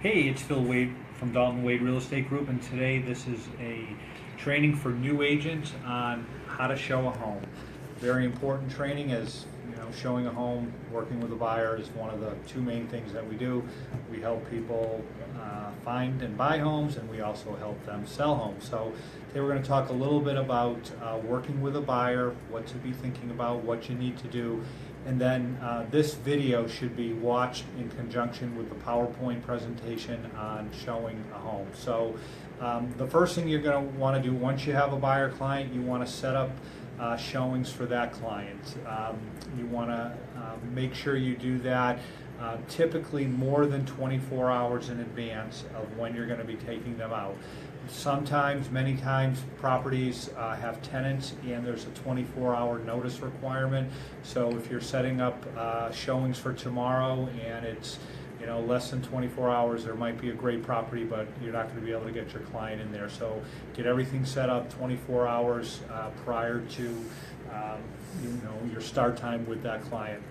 Hey, it's Phil Wade from Dalton Wade Real Estate Group, and today this is a training for new agents on how to show a home. Very important training, as you know, showing a home, working with a buyer is one of the two main things that we do. We help people find and buy homes, and we also help them sell homes. So today we're going to talk a little bit about working with a buyer, what to be thinking about, what you need to do. And then this video should be watched in conjunction with the PowerPoint presentation on showing a home. So the first thing you're going to want to do once you have a buyer client, you want to set up showings for that client. You want to make sure you do that typically more than 24 hours in advance of when you're going to be taking them out. Sometimes, many times, properties have tenants and there's a 24-hour notice requirement. So if you're setting up showings for tomorrow and it's less than 24 hours, there might be a great property, but you're not going to be able to get your client in there. So get everything set up 24 hours prior to your start time with that client.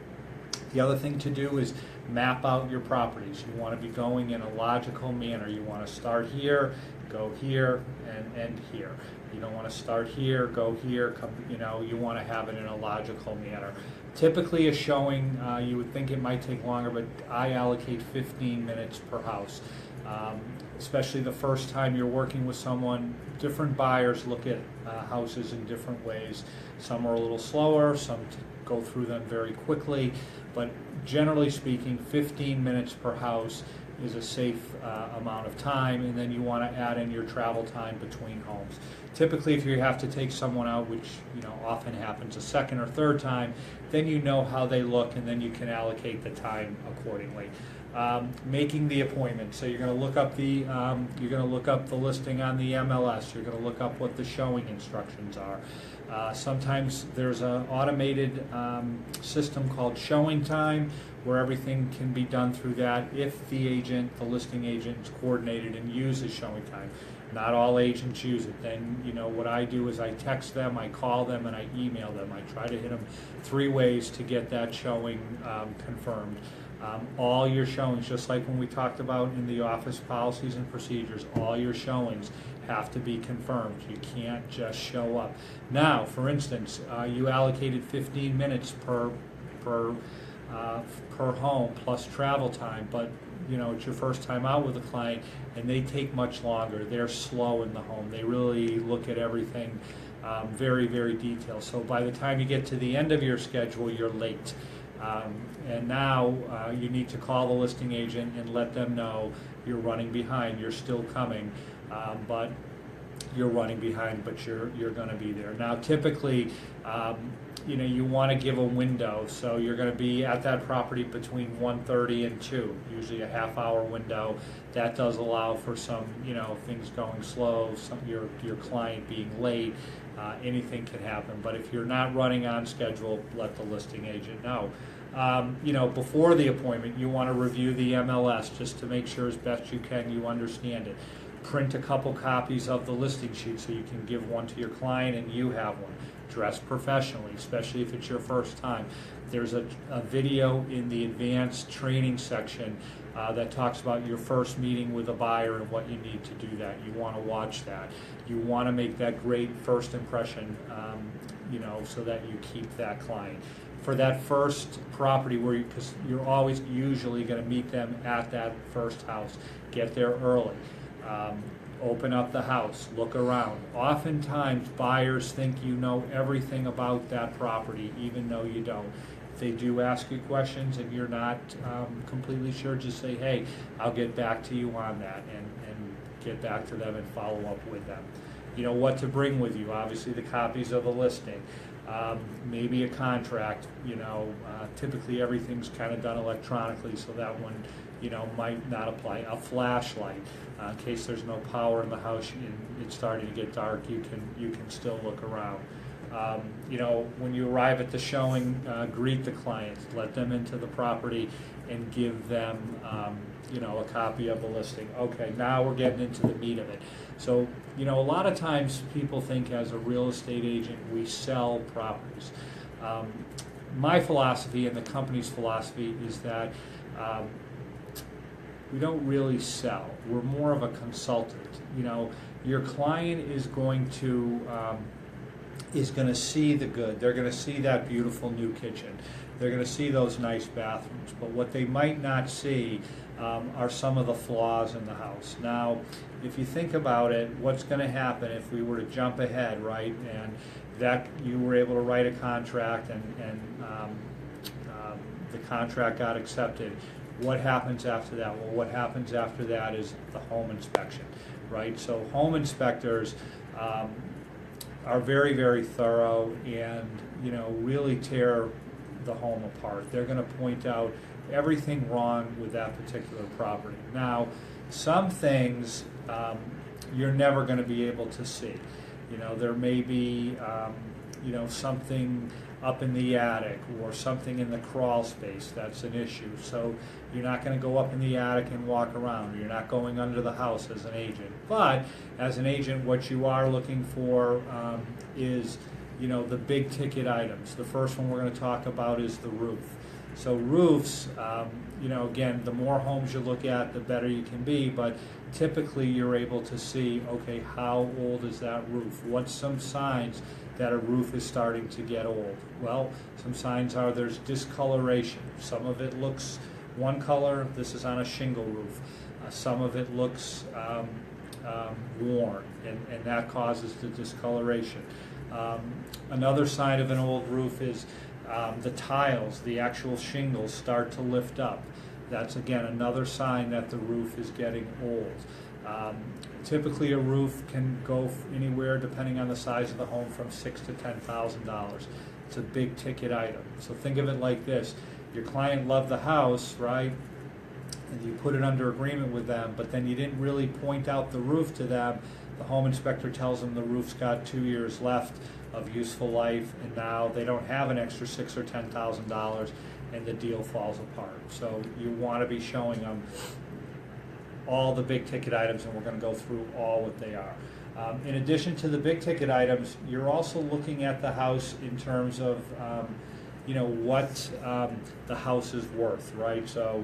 The other thing to do is map out your properties. You want to be going in a logical manner. You want to start here, go here, and end here. You don't want to start here, go here, come, you want to have it in a logical manner. Typically a showing, you would think it might take longer, but I allocate 15 minutes per house. Especially the first time you're working with someone, different buyers look at houses in different ways. Some are a little slower, some go through them very quickly, but generally speaking, 15 minutes per house is a safe amount of time, and then you want to add in your travel time between homes. Typically, if you have to take someone out, which often happens a second or third time, then you know how they look, and then you can allocate the time accordingly. Making the appointment. So you're going to look up the listing on the MLS. You're going to look up what the showing instructions are. Sometimes there's an automated system called Showing Time, where everything can be done through that if the listing agent is coordinated and uses Showing Time. Not all agents use it. Then what I do is I text them, I call them, and I email them. I try to hit them 3 ways to get that showing confirmed. All your showings, just like when we talked about in the office policies and procedures, all your showings have to be confirmed. You can't just show up. Now, for instance, you allocated 15 minutes per home plus travel time, but it's your first time out with a client and they take much longer. They're slow in the home. They really look at everything very, very detailed. So by the time you get to the end of your schedule, you're late. And now you need to call the listing agent and let them know you're running behind. You're still coming, but you're running behind, but you're going to be there. Now, typically, you want to give a window, so you're going to be at that property between 1:30 and 2, usually a half-hour window. That does allow for some, things going slow, your client being late. Anything can happen, but if you're not running on schedule, let the listing agent know. Before the appointment, you want to review the MLS just to make sure as best you can you understand it. Print a couple copies of the listing sheet so you can give one to your client and you have one. Dress professionally, especially if it's your first time. There's a video in the advanced training section that talks about your first meeting with a buyer and what you need to do that. You want to watch that. You want to make that great first impression, so that you keep that client. For that first property, because you're always usually going to meet them at that first house, get there early. Open up the house, look around. Oftentimes, buyers think you know everything about that property, even though you don't. If they do ask you questions and you're not completely sure, just say, hey, I'll get back to you on that, and get back to them and follow up with them. What to bring with you, obviously the copies of the listing, maybe a contract. Typically everything's kind of done electronically, so that one might not apply. A flashlight, in case there's no power in the house and it's starting to get dark, you can still look around. When you arrive at the showing, greet the clients, let them into the property, and give them a copy of the listing. Okay, now we're getting into the meat of it. So, a lot of times people think as a real estate agent we sell properties. My philosophy and the company's philosophy is that we don't really sell. We're more of a consultant. You know, your client is going to see the good. They're going to see that beautiful new kitchen. They're going to see those nice bathrooms. But what they might not see are some of the flaws in the house. Now, if you think about it, what's going to happen if we were to jump ahead, right, and that you were able to write a contract and the contract got accepted, what happens after that? Well, what happens after that is the home inspection, right? So home inspectors are very, very thorough and, you know, really tear the home apart. They're going to point out everything wrong with that particular property. Now, some things you're never going to be able to see. You know, there may be, you know, something up in the attic or something in the crawl space that's an issue. So you're not going to go up in the attic and walk around. You're not going under the house as an agent. But as an agent, what you are looking for is, you know, the big ticket items. The first one we're going to talk about is the roof. So roofs, you know, again, the more homes you look at, the better you can be, but typically you're able to see, okay, how old is that roof? What's some signs that a roof is starting to get old? Well, some signs are there's discoloration. Some of it looks one color. This is on a shingle roof. Some of it looks worn, and that causes the discoloration. Another sign of an old roof is the tiles, the actual shingles start to lift up. That's, again, another sign that the roof is getting old. Typically a roof can go anywhere, depending on the size of the home, from $6,000 to $10,000. It's a big ticket item. So think of it like this. Your client loved the house, right? And you put it under agreement with them, but then you didn't really point out the roof to them. The home inspector tells them the roof's got 2 years left of useful life, and now they don't have an extra $6,000 or $10,000, and the deal falls apart. So you want to be showing them all the big ticket items, and we're going to go through all what they are. In addition to the big ticket items, you're also looking at the house in terms of you know, what the house is worth, right? So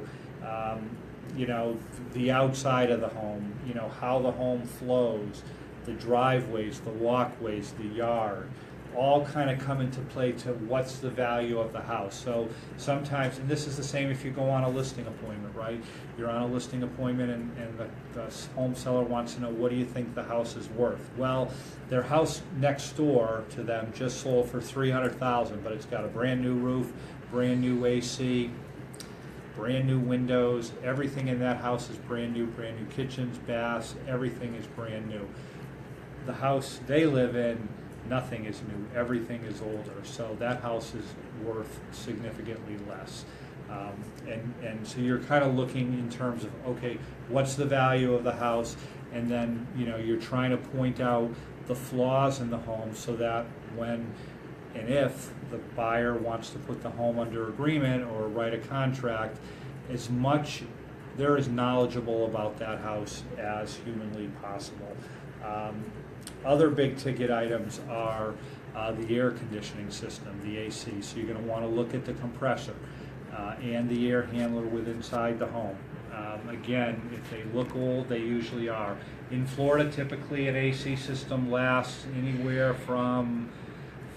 you know, the outside of the home, you know, how the home flows, the driveways, the walkways, the yard, all kind of come into play to what's the value of the house. So sometimes, and this is the same if you go on a listing appointment, right? You're on a listing appointment and the home seller wants to know, what do you think the house is worth? Well, their house next door to them just sold for $300,000, but it's got a brand new roof, brand new AC, brand new windows. Everything in that house is brand new kitchens, baths, everything is brand new. The house they live in, nothing is new, everything is older, so that house is worth significantly less. And so you're kind of looking in terms of, okay, what's the value of the house, and then, you know, you're trying to point out the flaws in the home so that when and if the buyer wants to put the home under agreement or write a contract, as much they're as knowledgeable about that house as humanly possible. Other big ticket items are the air conditioning system, the AC. So you're going to want to look at the compressor and the air handler within inside the home. Again, if they look old, they usually are. In Florida, typically an AC system lasts anywhere from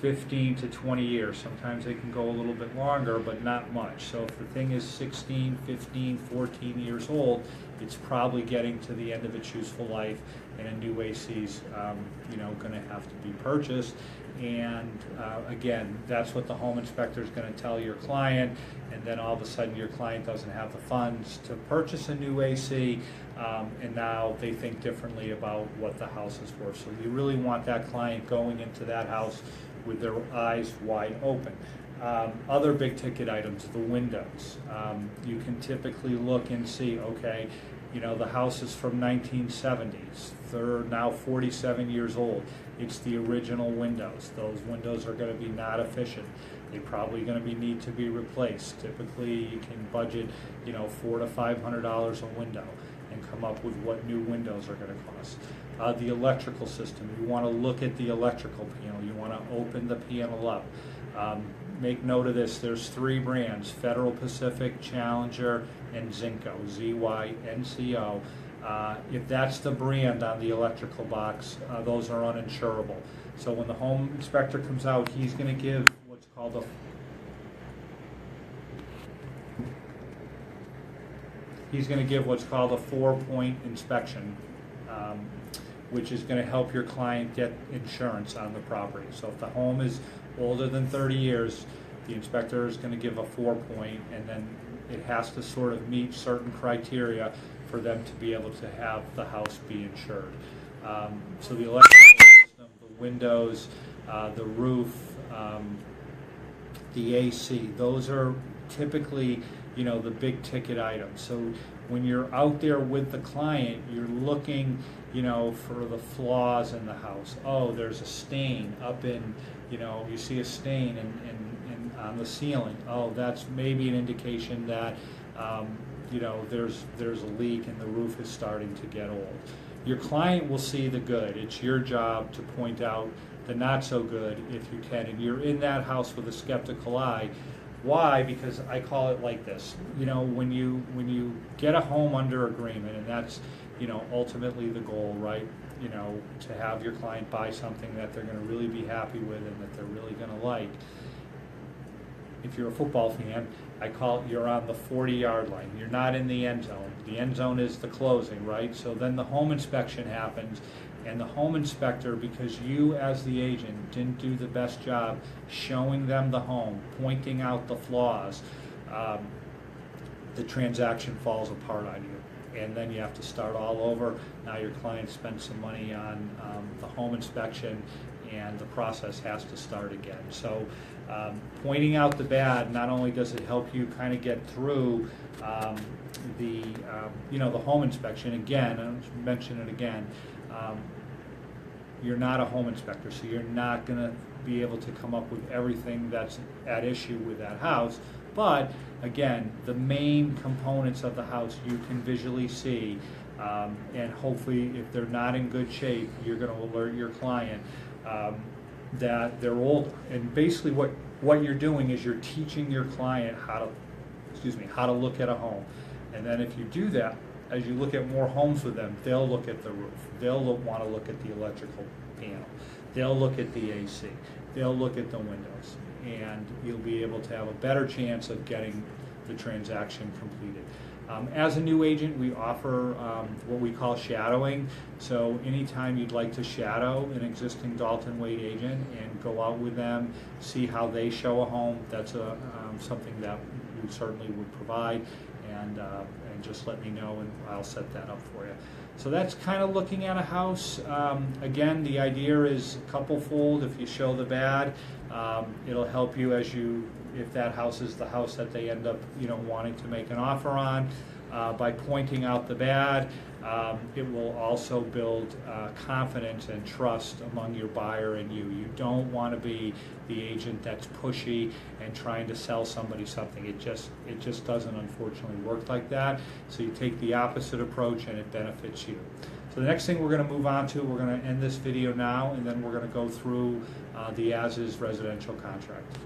15 to 20 years. Sometimes they can go a little bit longer, but not much. So if the thing is 16, 15, 14 years old, it's probably getting to the end of its useful life, and a new AC's you know, going to have to be purchased. And again, that's what the home inspector is going to tell your client, and then all of a sudden your client doesn't have the funds to purchase a new AC, and now they think differently about what the house is worth. So you really want that client going into that house with their eyes wide open. Other big ticket items, the windows. You can typically look and see, okay, you know, the house is from 1970s. They're now 47 years old. It's the original windows. Those windows are going to be not efficient. They're probably going to need to be replaced. Typically, you can budget, you know, $400 to $500 a window and come up with what new windows are going to cost. The electrical system, you want to look at the electrical panel. You want to open the panel up. make note of this, there's 3 brands: Federal, Pacific, Challenger, and Zinco, Zynco. If that's the brand on the electrical box, those are uninsurable. So when the home inspector comes out, he's going to give what's called a 4-point inspection, which is going to help your client get insurance on the property. So if the home is older than 30 years, the inspector is going to give a 4-point, and then it has to sort of meet certain criteria for them to be able to have the house be insured. So the electrical system, the windows, the roof, the AC, those are typically, the big ticket items. So when you're out there with the client, you're looking, for the flaws in the house. Oh, there's a stain up in, you see a stain in on the ceiling. Oh, that's maybe an indication that, there's a leak and the roof is starting to get old. Your client will see the good. It's your job to point out the not so good if you can. And you're in that house with a skeptical eye. Why? Because I call it like this. When you get a home under agreement, and that's, ultimately the goal, right? To have your client buy something that they're going to really be happy with and that they're really going to like. If you're a football fan, I call it you're on the 40-yard line. You're not in the end zone. The end zone is the closing, right? So then the home inspection happens, and the home inspector, because you as the agent didn't do the best job showing them the home, pointing out the flaws, the transaction falls apart on you. And then you have to start all over. Now your client spent some money on the home inspection, and the process has to start again. So pointing out the bad, not only does it help you kind of get through the home inspection. Again, I'll mention it again, you're not a home inspector, so you're not going to be able to come up with everything that's at issue with that house. But again, the main components of the house you can visually see, and hopefully if they're not in good shape, you're going to alert your client that they're older. And basically what you're doing is you're teaching your client how to look at a home. And then if you do that, as you look at more homes with them, they'll look at the roof, they'll want to look at the electrical panel, they'll look at the AC, they'll look at the windows, and you'll be able to have a better chance of getting the transaction completed. As a new agent, we offer what we call shadowing. So anytime you'd like to shadow an existing Dalton Wade agent and go out with them, see how they show a home, that's something that we certainly would provide. And just let me know, and I'll set that up for you. So that's kind of looking at a house. Again, the idea is couple-fold. If you show the bad, it'll help you if that house is the house that they end up, wanting to make an offer on. By pointing out the bad, it will also build confidence and trust among your buyer and you. You don't want to be the agent that's pushy and trying to sell somebody something. It just doesn't, unfortunately, work like that. So you take the opposite approach, and it benefits you. So the next thing we're going to move on to, we're going to end this video now, and then we're going to go through the as-is residential contract.